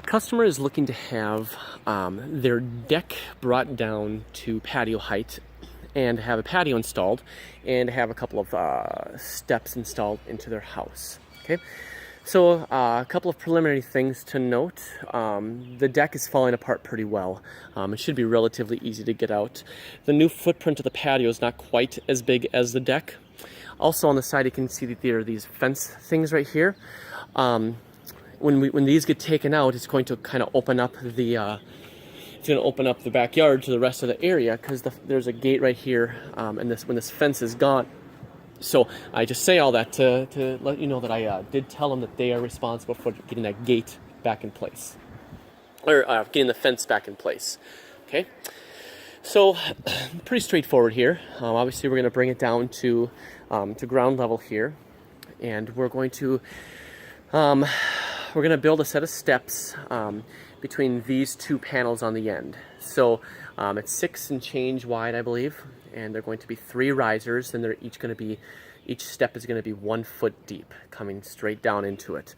Customer is looking to have their deck brought down to patio height and have a patio installed and have a couple of steps installed into their house. Okay, so a couple of preliminary things to note. The deck is falling apart pretty well. It should be relatively easy to get out. The new footprint of the patio is not quite as big as the deck. Also on the side you can see that there are these fence things right here. When these get taken out, it's going to kind of open up the backyard to the rest of the area, because there's a gate right here, and when this fence is gone. So I just say all that to let you know that I did tell them that they are responsible for getting that gate back in place, or getting the fence back in place. Okay, so pretty straightforward here. Obviously, we're going to bring it down to ground level here, and we're going to build a set of steps between these two panels on the end. So it's 6 and change wide, I believe, and they're going to be 3 risers, and each step is going to be 1 foot deep, coming straight down into it.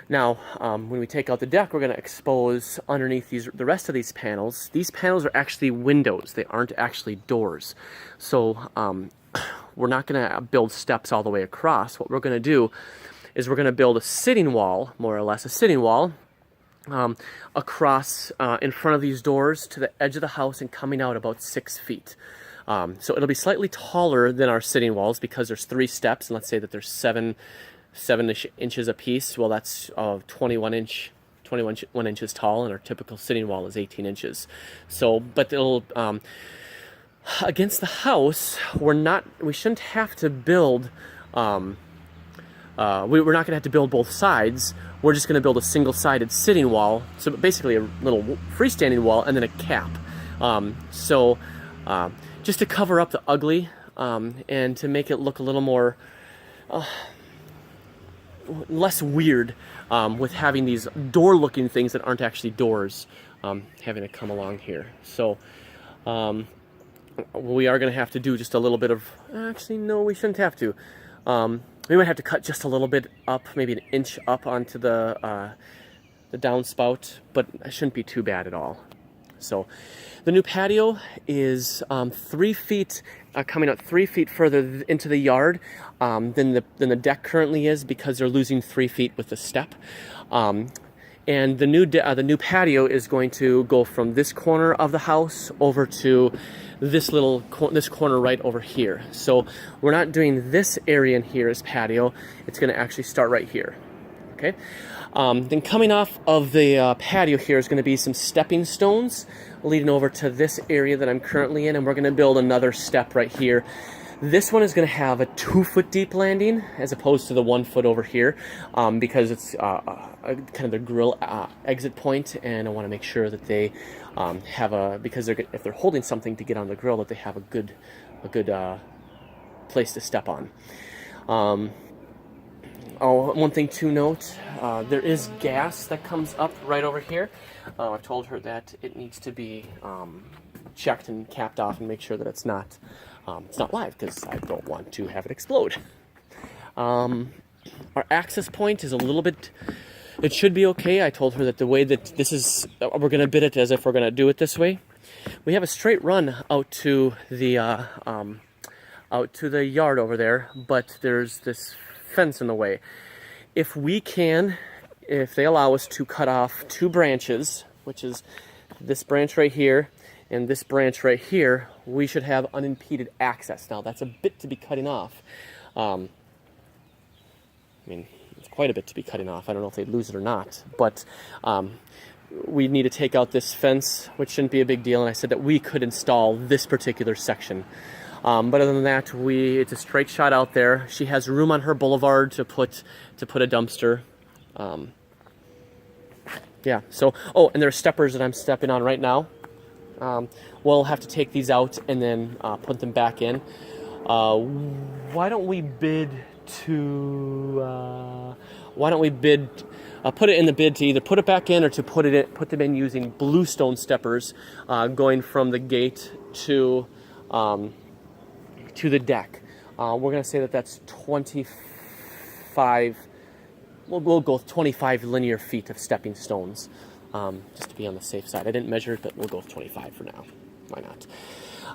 Now, when we take out the deck, we're going to expose underneath the rest of these panels. These panels are actually windows; they aren't actually doors. So we're not going to build steps all the way across. What we're going to do is we're going to build a sitting wall, more or less a sitting wall, across in front of these doors to the edge of the house and coming out about 6 feet. So it'll be slightly taller than our sitting walls because there's 3 steps, and let's say that there's 7 inches a piece. Well, that's 21 inches tall, and our typical sitting wall is 18 inches. So, but it'll against the house, we shouldn't have to build. We're not going to have to build both sides. We're just going to build a single-sided sitting wall, so basically a little freestanding wall, and then a cap. Just to cover up the ugly, and to make it look a little more less weird, with having these door-looking things that aren't actually doors having to come along here. So we are going to have to do just a little bit of. Actually, no, we shouldn't have to. We might have to cut just a little bit up, maybe 1 inch up onto the downspout, but it shouldn't be too bad at all. So the new patio is 3 feet, coming out 3 feet further into the yard than the deck currently is, because they're losing 3 feet with the step. And the new patio is going to go from this corner of the house over to this corner right over here. So we're not doing this area in here as patio. It's going to actually start right here. Okay. Then coming off of the patio here is going to be some stepping stones leading over to this area that I'm currently in, and we're going to build another step right here. This one is going to have a 2 foot deep landing as opposed to the 1 foot over here, because it's kind of the grill exit point, and I want to make sure that they have because if they're holding something to get on the grill, that they have a good place to step on. One thing to note, there is gas that comes up right over here. I've told her that it needs to be checked and capped off and make sure that it's not live, because I don't want to have it explode. Our access point is a little bit. It should be okay. I told her that the way that this is, we're going to bid it as if we're going to do it this way. We have a straight run out to the yard over there, but there's this fence in the way. If they allow us to cut off 2 branches, which is this branch right here and this branch right here, we should have unimpeded access. Now, that's a bit to be cutting off. I mean, it's quite a bit to be cutting off. I don't know if they'd lose it or not, but we need to take out this fence, which shouldn't be a big deal, and I said that we could install this particular section. But other than that, it's a straight shot out there. She has room on her boulevard to put a dumpster. Yeah, so, and there are steppers that I'm stepping on right now. We'll have to take these out and then put them back in. Why don't we put it in the bid to either put it back in or to put them in using bluestone steppers, going from the gate to the deck. We're going to say that that's 25. We'll go with 25 linear feet of stepping stones. just to be on the safe side. I didn't measure it, but we'll go with 25 for now. Why not?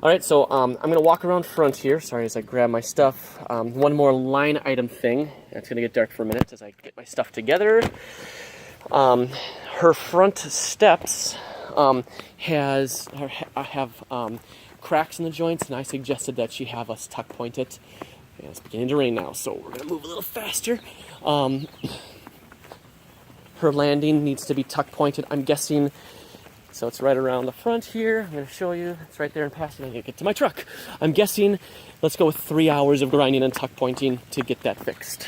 All right, so I'm going to walk around front here. Sorry, as I grab my stuff. One more line item thing. It's going to get dark for a minute as I get my stuff together. Her front steps have cracks in the joints, and I suggested that she have us tuck point it. And it's beginning to rain now, so we're going to move a little faster. Her landing needs to be tuck pointed. I'm guessing, so it's right around the front here. I'm going to show you. It's right there in past. I'm going to get to my truck. I'm guessing, let's go with 3 hours of grinding and tuck pointing to get that fixed.